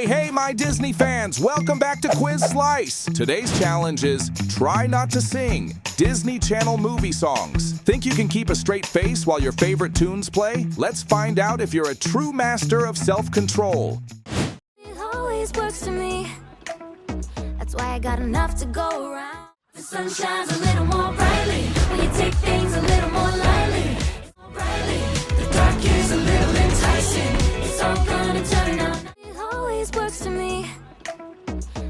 Hey, my Disney fans, welcome back to Quiz Slice. Today's challenge is try not to sing Disney Channel movie songs. Think you can keep a straight face while your favorite tunes play? Let's find out if you're a true master of self-control. It always works to me. That's why I got enough to go around. The sun shines a little more brightly when you take things a little more lightly. The dark is a little enticing. It's all gonna turn out. It always works to me.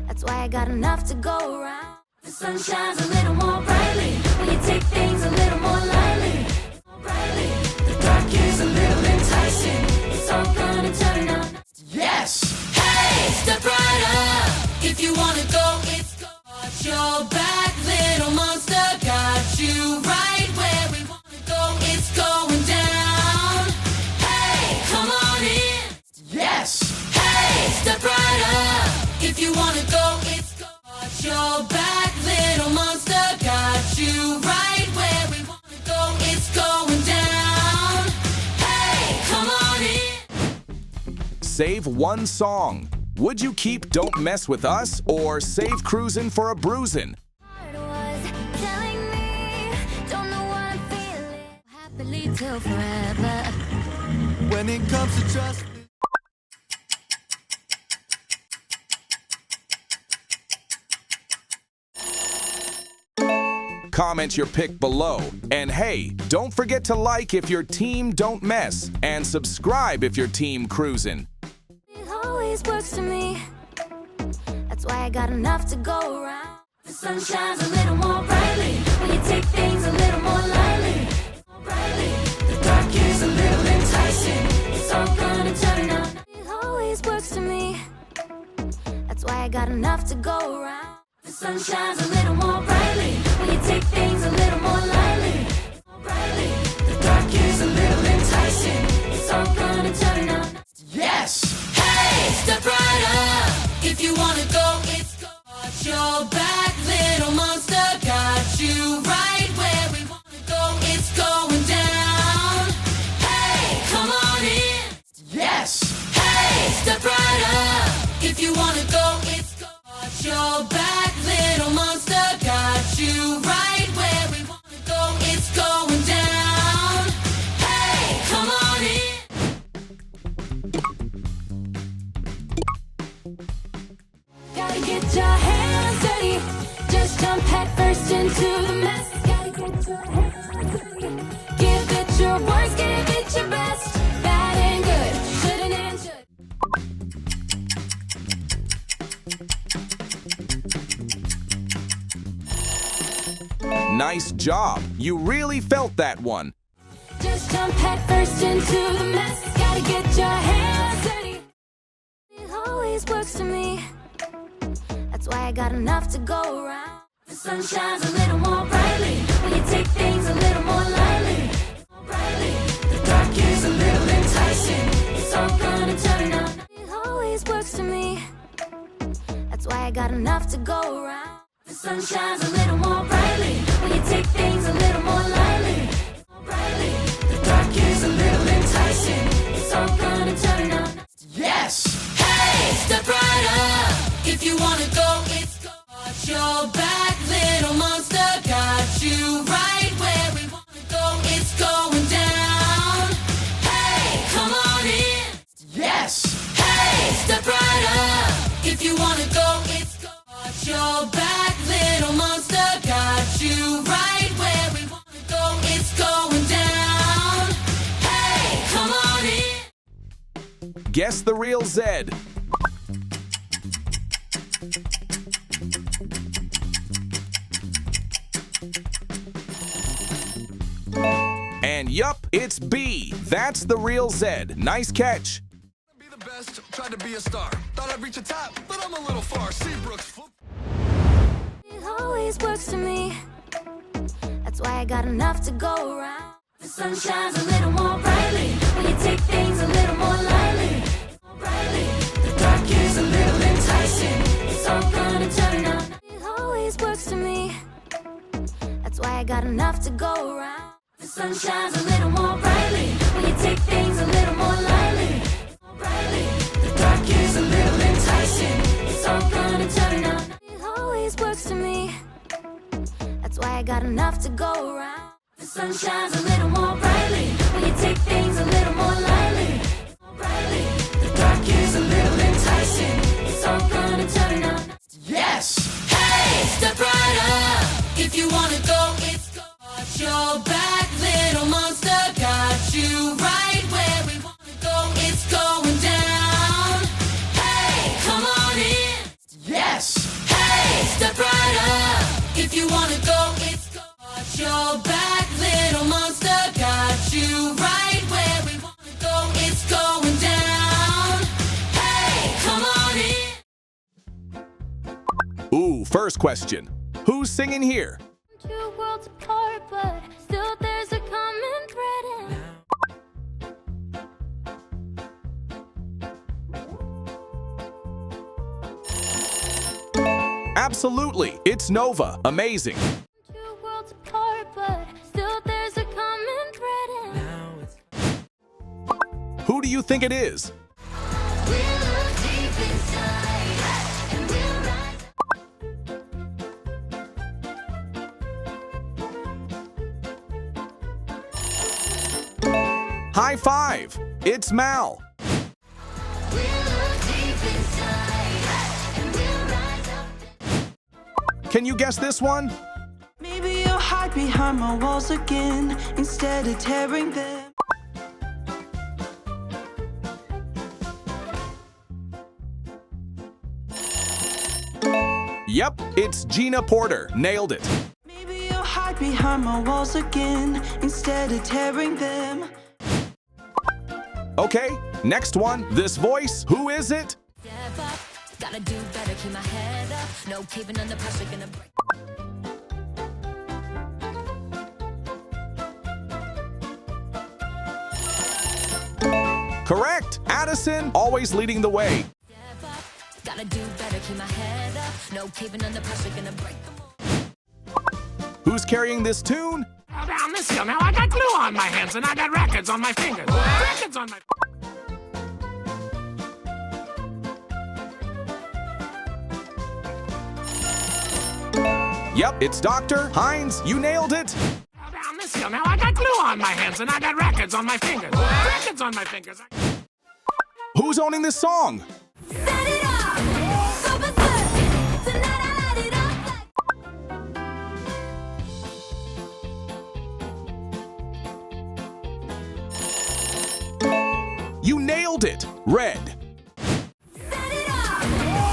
That's why I got enough to go around. The sun shines a little more brightly when you take things a little more lightly. The dark is a little enticing. It's all gonna turn out. Yes! Hey, step right up. If you wanna go, it's go. Watch your back, little monster. Got you right where we wanna go. It's going down. Hey, come on in. Yes! Hey, step right up. If you wanna go, it's go. Watch your back, little monster. Got you right where we wanna go. It's going down. Hey, come on in. Save one song. Would you keep Don't Mess With Us or save Cruisin' for a Bruisin'? Heart was telling me, don't know what I'm feeling. Happily till forever. When it comes to trust. Comment your pick below. And hey, don't forget to like if your team Don't Mess and subscribe if your team Cruisin'. It always works to me. That's why I got enough to go around. The sun shines a little more brightly when you take things a little more lightly. The dark is a little enticing. It's all gonna turn out. It always works to me. That's why I got enough to go around. The sun shines a little more brightly when you take things a little more lightly. The dark is a little enticing. It's all gonna turn out. Yes! Hey, step right up. If you wanna go, it's go. Watch your back, little monster. Got you right where we wanna go. It's going down. Hey, come on in. Yes! Hey, step right up. If you wanna go, it's go. Watch your back, little monster. Got you right where we wanna go. It's going down. Hey, come on in. Gotta get your hands dirty. Just jump head first into the mess. Gotta get your hands dirty. Give it your worst, give it your best. Bad and good, shouldn't and should. Nice job. You really felt that one. Just jump head first into the mess. Gotta get your hands dirty. It always works to me. That's why I got enough to go around. The sun shines a little more brightly when you take things a little more lightly. The dark is a little enticing. It's all gonna turn out. It always works to me. That's why I got enough to go around. The sun shines a little more brightly when you take things a little more lightly. The dark is a little enticing. It's all gonna turn out. Yes! Hey, step right up. If you wanna go, it's go. Watch your back, little monster. Got you right where we wanna go. It's going down. Hey, come on in. Yes! Hey, step right up. If you wanna go, it's go. Watch your back, little monster. Got you right where we wanna go. It's going down. Hey, come on in. Guess the real Zed. And yup, it's B. That's the real Zed. Nice catch. Be the best, tried to be a star. Thought I'd reach the top, but I'm a little far. Seabrook's foot. It always works to me. That's why I got enough to go around. The sun shines a little more brightly when you take things a little more lightly. The dark is a little enticing. It's all gonna turn out. It always works to me. That's why I got enough to go around. The sun shines a little more brightly when you take things a little more lightly. The dark is a little enticing. works to me. That's why I got enough to go around. The sun shines a little more brightly when you take things a little more lightly. The dark is a little enticing. It's all gonna turn on. Yes! Hey, step right up. If you wanna go, it's go. Watch your back, little monster. Got you right where we wanna go. It's going down. Hey, come on in. Yes! Hey, step right up. If you wanna go, it's go. Watch your back, little monster. Got you right where we wanna go. It's going down. Hey, come on in. Ooh, first question. Who's singing here? Two worlds apart, but still there's a common thread in. Absolutely, it's Nova. Amazing. Two worlds apart, but still there's a common thread in. Who do you think it is? We look deep inside, and we'll rise. High five. It's Mal. We look deep inside, and we'll rise up. Can you guess this one? Maybe you'll hide behind my walls again instead of tearing them. Yep, it's Gina Porter. Nailed it. Maybe you'll hide behind my walls again instead of tearing them. Okay, next one. This voice, who is it? Step up, gotta do better, keep my head up. No caving under pressure, gonna break. Correct. Addison, always leading the way. Step up, gotta do better, keep my head up. No caving under pressure, gonna break the mold. Who's carrying this tune? Down this hill. Now I got glue on my hands and I got records on my fingers. Records on my... Yep, it's Dr. Hines. You nailed it. Down this hill. Now I got glue on my hands and I got records on my fingers. Records on my fingers. Who's owning this song? Set it up, so berserk. Tonight I light it up like. You nailed it. Red. Set it up,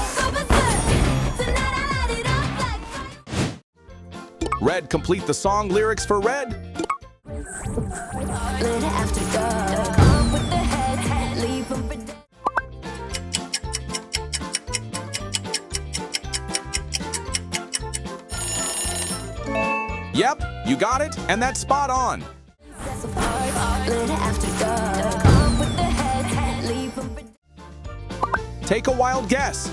so berserk. Tonight I light it up like fire. Red, complete the song lyrics for Red. Later after dark, up with the head, leave 'em for dead. Yep, you got it, and that's spot on. That's apart, later after dark, up with the head, leave 'em for dead. Take a wild guess.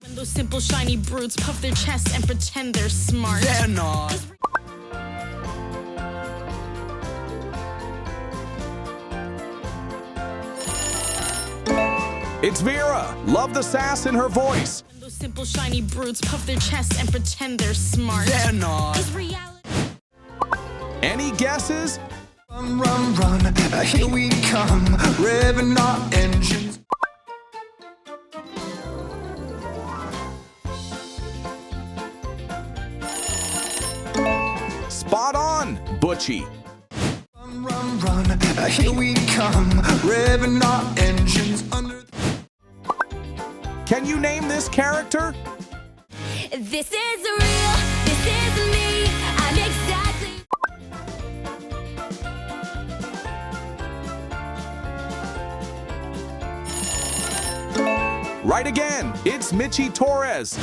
When those simple shiny brutes puff their chests and pretend they're smart. They're not. It's Vera. Love the sass in her voice. When those simple shiny brutes puff their chests and pretend they're smart. They're not. Is reality Any guesses? Run, run, run. Here we come. Revving our engines. Spot on, Butchie. Run, run, run. Here we come. Revving our engines under. Can you name this character? This is real, this is me, I'm exactly. Right again, it's Michi Torres.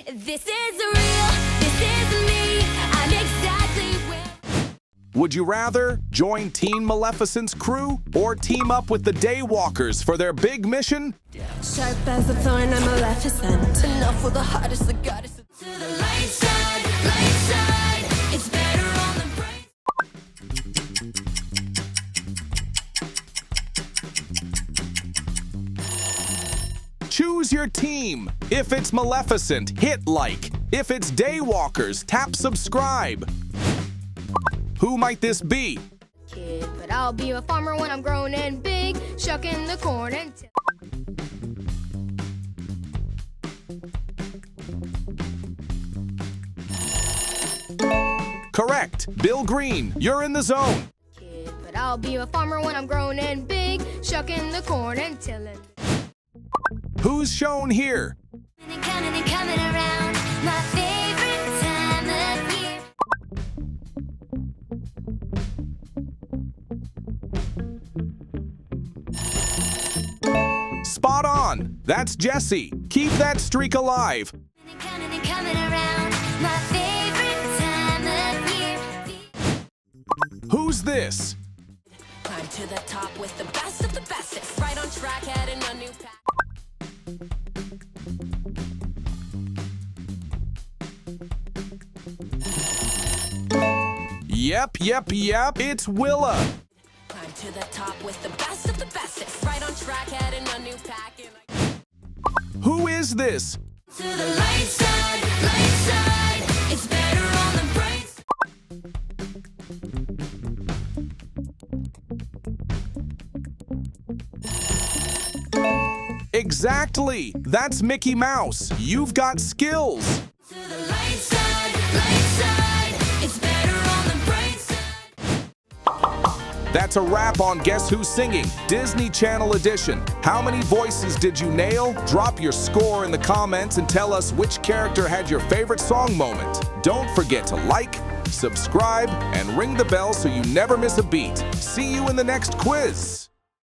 This is real, this is me, I'm exactly where. Would you rather join Team Maleficent's crew or team up with the Daywalkers for their big mission? Sharp as a thorn, I'm Maleficent. Enough with the hottest, the goddess. To the light side, it's better on the bright. Choose your team. If it's Maleficent, hit like. If it's Daywalkers, tap subscribe. Who might this be? Kid, but I'll be a farmer when I'm grown and big, shucking the corn and Correct. Bill Green, you're in the zone. Kid, but I'll be a farmer when I'm grown and big, shucking the corn and tilling. Who's shown here? And coming around, my favorite time of year. Spot on. That's Jesse. Keep that streak alive. And coming around, my favorite time of year. Who's this? Climb to the top with the best of the bestest. Right on track, heading a new path. Yep. It's Willa. Climb to the top with the best of the bestest. Right on track, heading a new pack. Who is this? To the light side, it's better on the bright Exactly. That's Mickey Mouse. You've got skills. To the light side, it's better on the bright side. That's a wrap on Guess Who's Singing, Disney Channel edition. How many voices did you nail? Drop your score in the comments and tell us which character had your favorite song moment. Don't forget to like, subscribe, and ring the bell so you never miss a beat. See you in the next quiz.